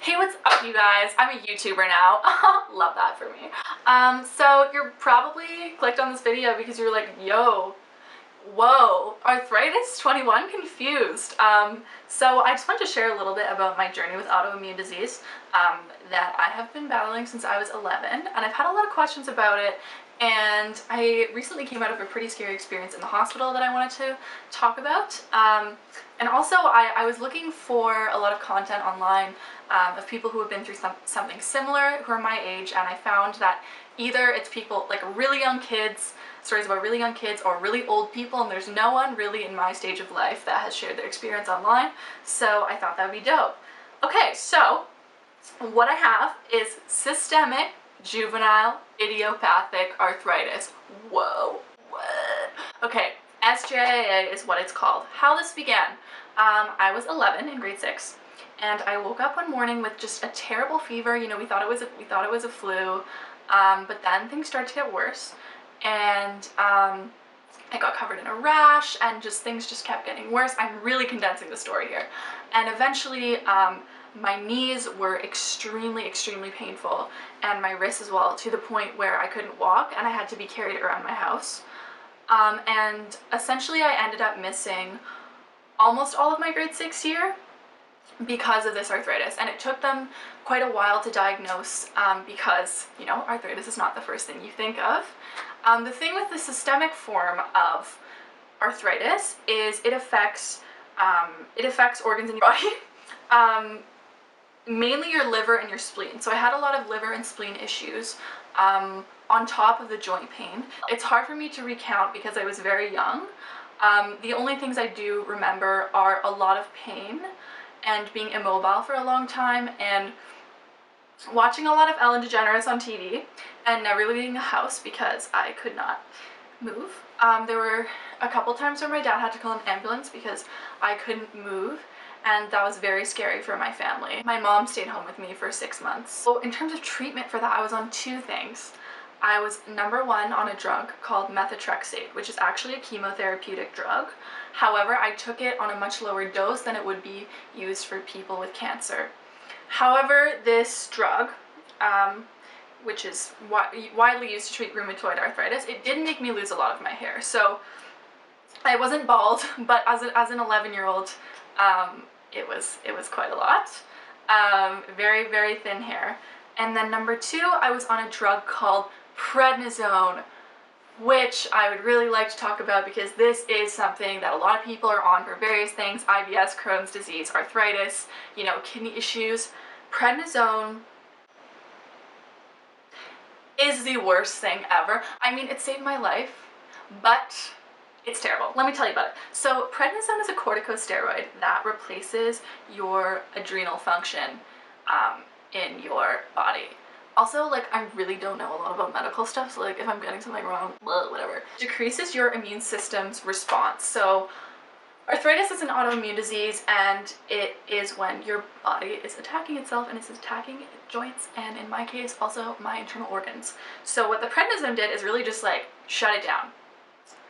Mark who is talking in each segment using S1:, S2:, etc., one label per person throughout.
S1: Hey, what's up, you guys? I'm a YouTuber now. Love that for me. So you're probably clicked on this video because you're like, yo, whoa, arthritis 21 confused. So I just wanted to share a little bit about my journey with autoimmune disease that I have been battling since I was 11, and I've had a lot of questions about it. And I recently came out of a pretty scary experience in the hospital that I wanted to talk about. And also I was looking for a lot of content online of people who have been through something similar, who are my age, and I found that either it's people like really young kids, stories about really young kids, or really old people, and there's no one really in my stage of life that has shared their experience online, so I thought that would be dope. Okay, so what I have is Systemic Juvenile Idiopathic Arthritis. Whoa, what? Okay, SJIA is what it's called. How this began, I was 11 in grade 6, and I woke up one morning with just a terrible fever. You know, we thought it was a flu, but then things started to get worse, and I got covered in a rash, and things just kept getting worse. I'm really condensing the story here, and eventually my knees were extremely painful, and my wrists as well, to the point where I couldn't walk and I had to be carried around my house. And essentially I ended up missing almost all of my grade 6 year because of this arthritis, and it took them quite a while to diagnose because, you know, arthritis is not the first thing you think of. The thing with the systemic form of arthritis is it affects organs in your body. Mainly your liver and your spleen. So I had a lot of liver and spleen issues on top of the joint pain. It's hard for me to recount because I was very young. The only things I do remember are a lot of pain and being immobile for a long time and watching a lot of Ellen DeGeneres on TV and never leaving the house because I could not move. There were a couple times where my dad had to call an ambulance because I couldn't move, and that was very scary for my family. My mom stayed home with me for 6 months. So in terms of treatment for that, I was on two things. I was number one on a drug called methotrexate, which is actually a chemotherapeutic drug. However, I took it on a much lower dose than it would be used for people with cancer. However, this drug, which is widely used to treat rheumatoid arthritis, it did make me lose a lot of my hair. So I wasn't bald, but as an 11-year-old, it was quite a lot. Very thin hair. And then number two, I was on a drug called Prednisone, which I would really like to talk about because this is something that a lot of people are on for various things: IBS, Crohn's disease, arthritis, you know, kidney issues. Prednisone is the worst thing ever. I mean, it saved my life, but it's terrible. Let me tell you about it. So prednisone is a corticosteroid that replaces your adrenal function in your body. Also, like, I really don't know a lot about medical stuff, so like if I'm getting something wrong, whatever. Decreases your immune system's response. So arthritis is an autoimmune disease, and it is when your body is attacking itself, and it's attacking joints, and in my case also my internal organs. So what the prednisone did is really just like shut it down.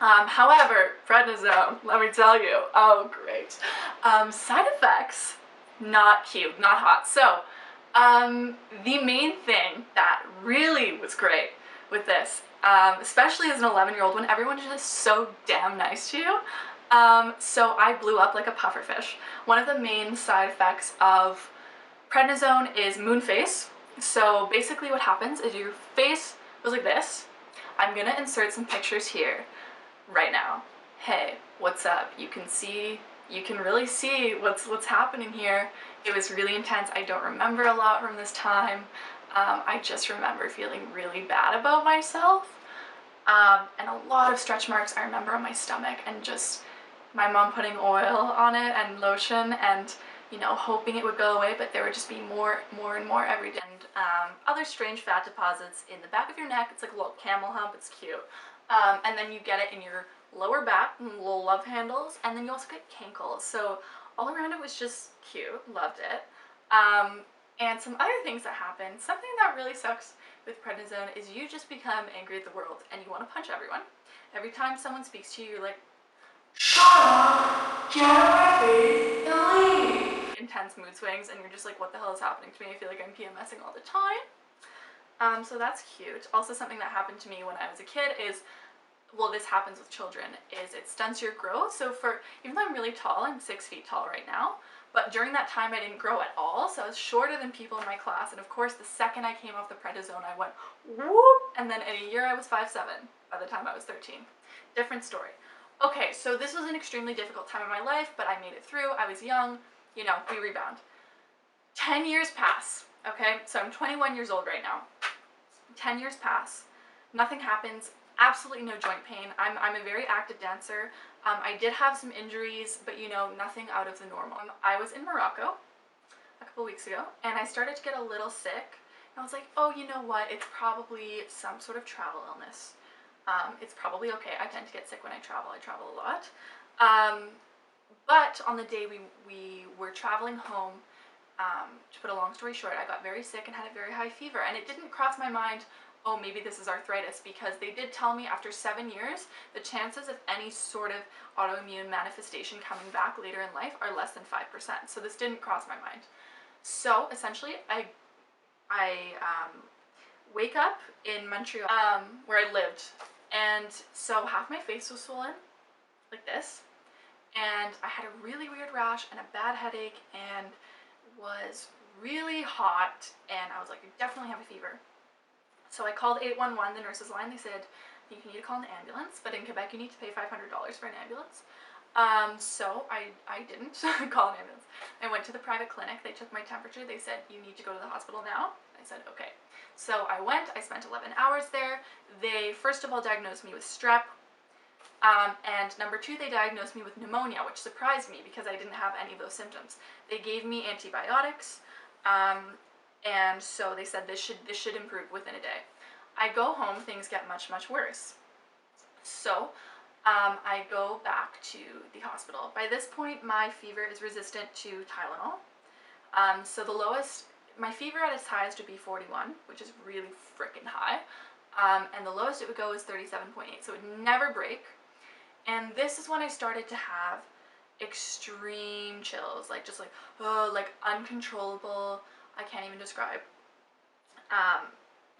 S1: However, prednisone, let me tell you, oh great, side effects, not cute, not hot. So the main thing that really was great with this, especially as an 11-year-old when everyone's just so damn nice to you, so I blew up like a pufferfish. One of the main side effects of prednisone is moon face. So basically what happens is your face goes like this. I'm gonna insert some pictures here right now. Hey, what's up? You can really see what's happening here. It was really intense. I don't remember a lot from this time. I just remember feeling really bad about myself, and a lot of stretch marks I remember on my stomach, and just my mom putting oil on it and lotion and, you know, hoping it would go away, but there would just be more and more every day. And other strange fat deposits in the back of your neck. It's like a little camel hump. It's cute. And then you get it in your lower back, little love handles, and then you also get cankles. So all around it was just cute. Loved it. And some other things that happen, something that really sucks with prednisone is you just become angry at the world and you want to punch everyone. Every time someone speaks to you, you're like, shut up, get out of my face, and leave. And intense mood swings and you're just like, what the hell is happening to me? I feel like I'm PMSing all the time. So that's cute. Also, something that happened to me when I was a kid is, well, this happens with children, is it stunts your growth. So even though I'm really tall, I'm 6 feet tall right now, but during that time I didn't grow at all, so I was shorter than people in my class, and of course the second I came off the prednisone I went whoop, and then in a year I was 5'7" by the time I was 13. Different story. Okay, so this was an extremely difficult time in my life, but I made it through. I was young, you know, we rebound. 10 years pass, okay, so I'm 21 years old right now. 10 years pass, nothing happens, absolutely no joint pain. I'm a very active dancer. I did have some injuries, but you know, nothing out of the normal. I was in Morocco a couple weeks ago, and I started to get a little sick. And I was like, oh, you know what? It's probably some sort of travel illness. It's probably okay. I tend to get sick when I travel. I travel a lot. But on the day we were traveling home, to put a long story short, I got very sick and had a very high fever, and it didn't cross my mind, oh, maybe this is arthritis, because they did tell me after 7 years, the chances of any sort of autoimmune manifestation coming back later in life are less than 5%. So this didn't cross my mind. So essentially, I wake up in Montreal, where I lived, and so half my face was swollen, like this, and I had a really weird rash and a bad headache, and was really hot, and I was like, I definitely have a fever. So I called 811, the nurse's line. They said, you need to call an ambulance, but in Quebec you need to pay $500 for an ambulance. So I didn't call an ambulance. I went to the private clinic. They took my temperature. They said, you need to go to the hospital now. I said, okay. So I went. I spent 11 hours there. They first of all diagnosed me with strep. And number two, they diagnosed me with pneumonia, which surprised me because I didn't have any of those symptoms. They gave me antibiotics, and so they said this should improve within a day. I go home, things get much, much worse. So I go back to the hospital. By this point, my fever is resistant to Tylenol. So the lowest, my fever at its highest would be 41, which is really freaking high. And the lowest it would go is 37.8, so it would never break. And this is when I started to have extreme chills, like just like, oh, like uncontrollable. I can't even describe.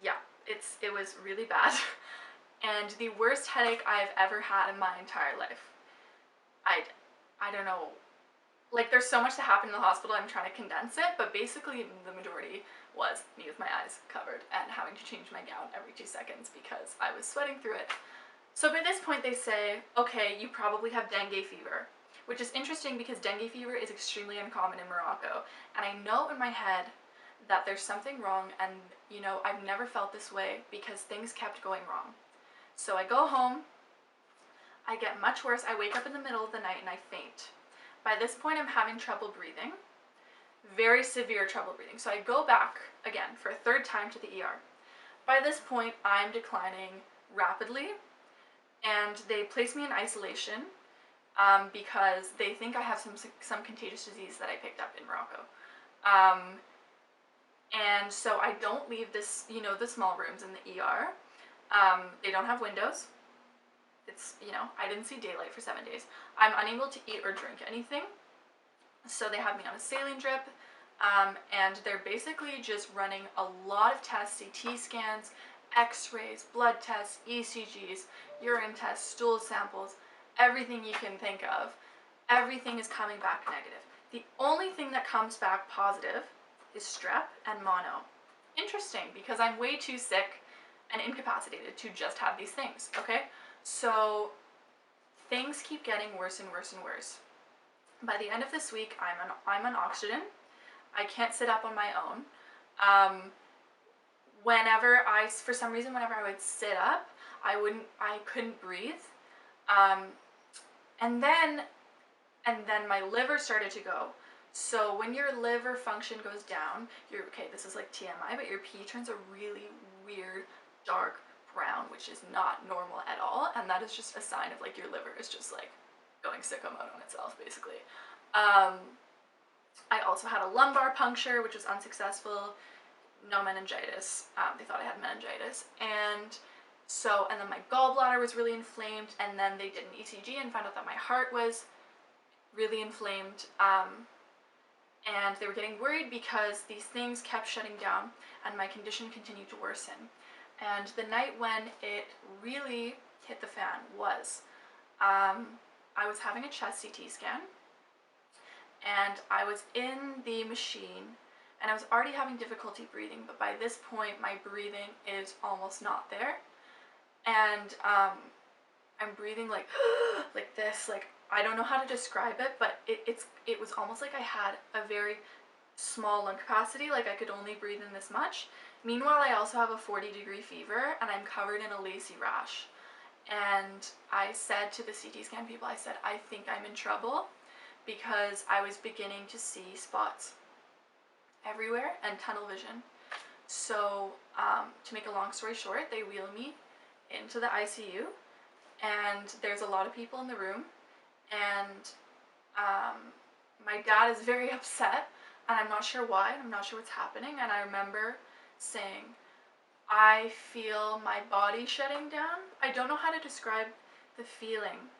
S1: Yeah, it was really bad. And the worst headache I've ever had in my entire life. I don't know, like there's so much that happened in the hospital, I'm trying to condense it, but basically the majority was me with my eyes covered and having to change my gown every 2 seconds because I was sweating through it. So by this point they say, okay, you probably have dengue fever, which is interesting because dengue fever is extremely uncommon in Morocco. And I know in my head that there's something wrong, and you know, I've never felt this way because things kept going wrong. So I go home, I get much worse, I wake up in the middle of the night and I faint. By this point I'm having trouble breathing, very severe trouble breathing. So I go back again for a third time to the ER. By this point I'm declining rapidly, and they place me in isolation because they think I have some contagious disease that I picked up in Morocco. And so I don't leave this, you know, the small rooms in the ER. They don't have windows. It's, you know, I didn't see daylight for 7 days. I'm unable to eat or drink anything. So they have me on a saline drip, and they're basically just running a lot of tests, CT scans, X-rays, blood tests, ECGs, urine tests, stool samples, everything you can think of. Everything is coming back negative. The only thing that comes back positive is strep and mono. Interesting, because I'm way too sick and incapacitated to just have these things, okay? So things keep getting worse and worse and worse. By the end of this week, I'm on oxygen. I can't sit up on my own. For some reason, whenever I would sit up, I couldn't breathe. And then my liver started to go. So when your liver function goes down, this is like TMI, but your pee turns a really weird, dark brown, which is not normal at all. And that is just a sign of like your liver is just like going sicko mode on itself, basically. I also had a lumbar puncture, which was unsuccessful. No meningitis. They thought I had meningitis. And then my gallbladder was really inflamed, and then they did an ECG and found out that my heart was really inflamed. and they were getting worried because these things kept shutting down and my condition continued to worsen. And the night when it really hit the fan was, I was having a chest CT scan, and I was in the machine, and I was already having difficulty breathing, but by this point my breathing is almost not there, and I'm breathing like like this, like I don't know how to describe it, but it was almost like I had a very small lung capacity, like I could only breathe in this much. Meanwhile, I also have a 40-degree fever and I'm covered in a lacy rash. And I said to the CT scan people, I said, I think I'm in trouble, because I was beginning to see spots everywhere and tunnel vision. So to make a long story short, they wheel me into the ICU, and there's a lot of people in the room, and my dad is very upset, and I'm not sure why, I'm not sure what's happening, and I remember saying, I feel my body shutting down. I don't know how to describe the feeling,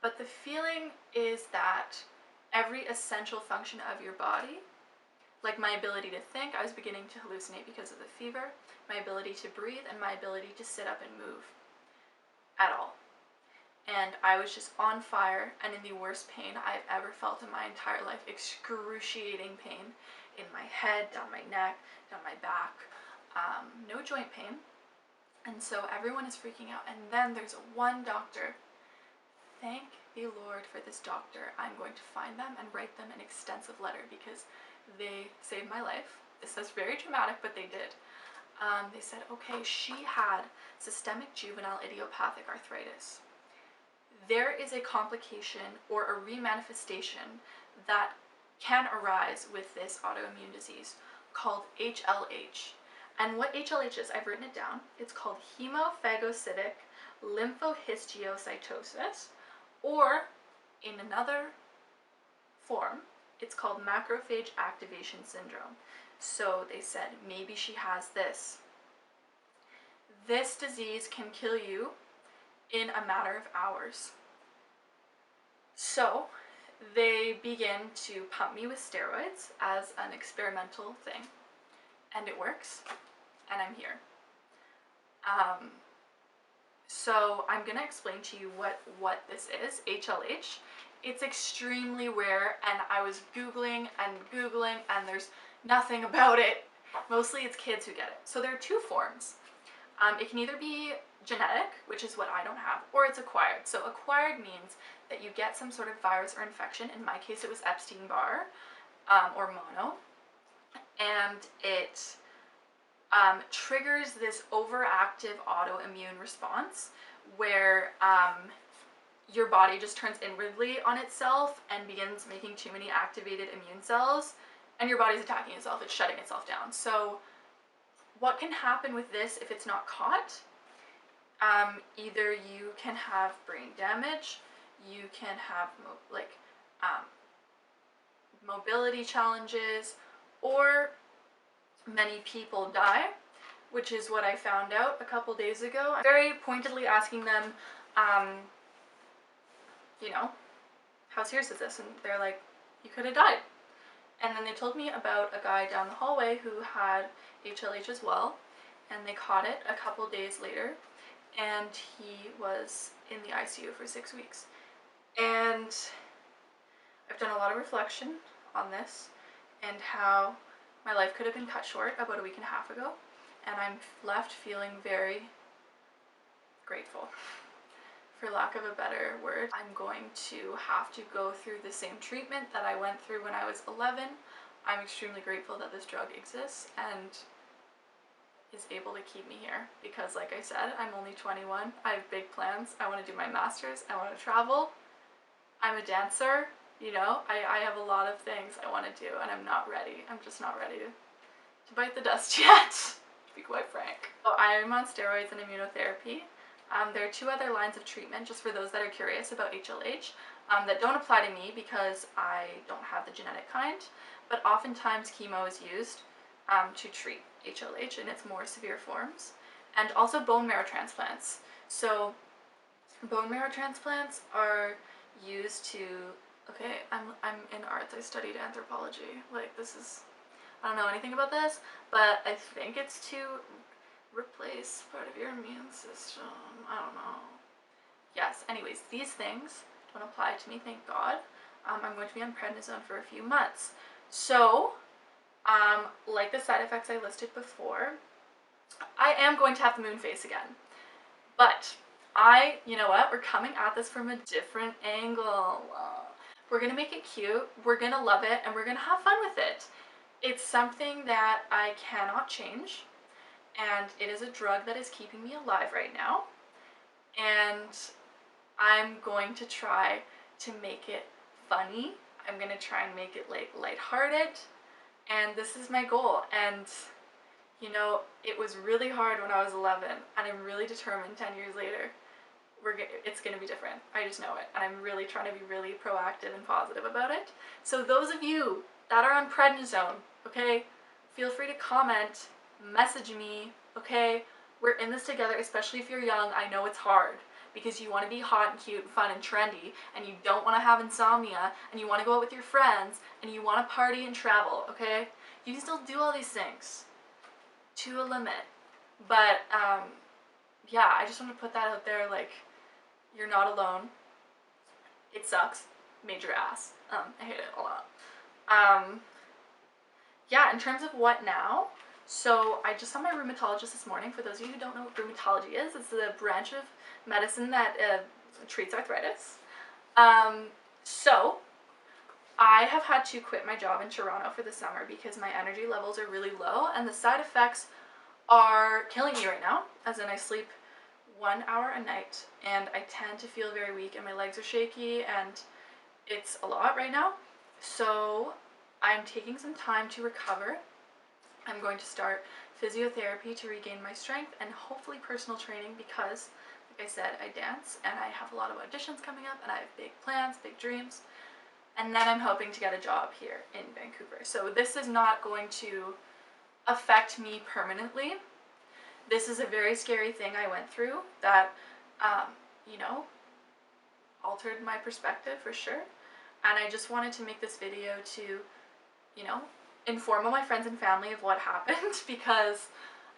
S1: but the feeling is that every essential function of your body, like my ability to think, I was beginning to hallucinate because of the fever, my ability to breathe, and my ability to sit up and move at all. And I was just on fire and in the worst pain I've ever felt in my entire life. Excruciating pain in my head, down my neck, down my back, no joint pain. And so everyone is freaking out. And then there's one doctor. Thank the Lord for this doctor. I'm going to find them and write them an extensive letter because they saved my life. This is very dramatic, but they did. They said, okay, she had systemic juvenile idiopathic arthritis. There is a complication or a remanifestation that can arise with this autoimmune disease called HLH. And what HLH is, I've written it down. It's called Hemophagocytic Lymphohistiocytosis, or in another form, it's called macrophage activation syndrome. So they said, maybe she has this. This disease can kill you in a matter of hours. So they begin to pump me with steroids as an experimental thing, and it works, and I'm here. So I'm gonna explain to you what this is, HLH. It's extremely rare, and I was Googling, and there's nothing about it. Mostly it's kids who get it. So there are two forms. It can either be genetic, which is what I don't have, or it's acquired. So acquired means that you get some sort of virus or infection. In my case, it was Epstein-Barr, or mono, and it triggers this overactive autoimmune response where your body just turns inwardly on itself and begins making too many activated immune cells, and your body's attacking itself, it's shutting itself down. So what can happen with this if it's not caught? Either you can have brain damage, you can have mobility challenges, or many people die, which is what I found out a couple days ago. I'm very pointedly asking them, you know, how serious is this? And they're like, you could have died. And then they told me about a guy down the hallway who had HLH as well, and they caught it a couple days later, and he was in the ICU for 6 weeks. And I've done a lot of reflection on this and how my life could have been cut short about a week and a half ago, and I'm left feeling very grateful. For lack of a better word, I'm going to have to go through the same treatment that I went through when I was 11. I'm extremely grateful that this drug exists and is able to keep me here because, like I said, I'm only 21. I have big plans. I want to do my master's. I want to travel. I'm a dancer. You know, I have a lot of things I want to do, and I'm not ready. I'm just not ready to bite the dust yet, to be quite frank. So I'm on steroids and immunotherapy. There are two other lines of treatment, just for those that are curious about HLH, that don't apply to me because I don't have the genetic kind, but oftentimes chemo is used to treat HLH in its more severe forms, and also bone marrow transplants. So bone marrow transplants are used to Okay, I'm in arts. I studied anthropology. Like, this is, I don't know anything about this, but I think it's to replace part of your immune system. I don't know. Yes, anyways, these things don't apply to me, thank God. I'm going to be on prednisone for a few months. So, like the side effects I listed before, I am going to have the moon face again. But you know what? We're coming at this from a different angle. We're gonna make it cute, we're gonna love it, and we're gonna have fun with it. It's something that I cannot change, and it is a drug that is keeping me alive right now. And I'm going to try to make it funny. I'm gonna try and make it like lighthearted, and this is my goal. And you know, it was really hard when I was 11, and I'm really determined 10 years later, it's gonna be different. I just know it, and I'm really trying to be really proactive and positive about it. So those of you that are on prednisone, okay, feel free to comment, message me, okay? We're in this together, especially if you're young. I know it's hard, because you want to be hot and cute and fun and trendy, and you don't want to have insomnia, and you want to go out with your friends, and you want to party and travel, okay? You can still do all these things to a limit. But yeah, I just want to put that out there, like, you're not alone. It sucks. Major ass. I hate it a lot. Yeah, in terms of what now, so I just saw my rheumatologist this morning. For those of you who don't know what rheumatology is, it's the branch of medicine that treats arthritis. So I have had to quit my job in Toronto for the summer because my energy levels are really low, and the side effects are killing me right now, as in I sleep 1 hour a night, and I tend to feel very weak, and my legs are shaky, and it's a lot right now. So I'm taking some time to recover. I'm going to start physiotherapy to regain my strength, and hopefully personal training, because like I said, I dance and I have a lot of auditions coming up, and I have big plans, big dreams. And then I'm hoping to get a job here in Vancouver. So this is not going to affect me permanently. This is a very scary thing I went through that, you know, altered my perspective for sure. And I just wanted to make this video to, you know, inform all my friends and family of what happened, because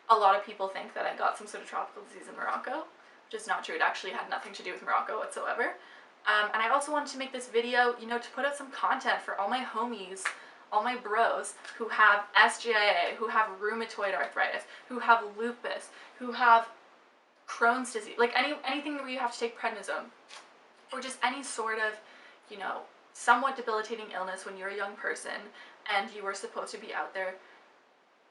S1: a lot of people think that I got some sort of tropical disease in Morocco, which is not true. It actually had nothing to do with Morocco whatsoever. And I also wanted to make this video, you know, to put out some content for all my homies, all my bros who have SJIA, who have rheumatoid arthritis, who have lupus, who have Crohn's disease, like anything where you have to take prednisone, or just any sort of, you know, somewhat debilitating illness when you're a young person and you are supposed to be out there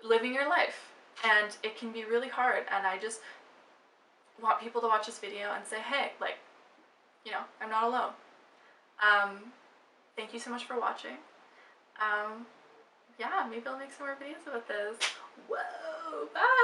S1: living your life. And it can be really hard, and I just want people to watch this video and say, hey, like, you know, I'm not alone. Thank you so much for watching. Yeah, maybe I'll make some more videos about this. Whoa, bye!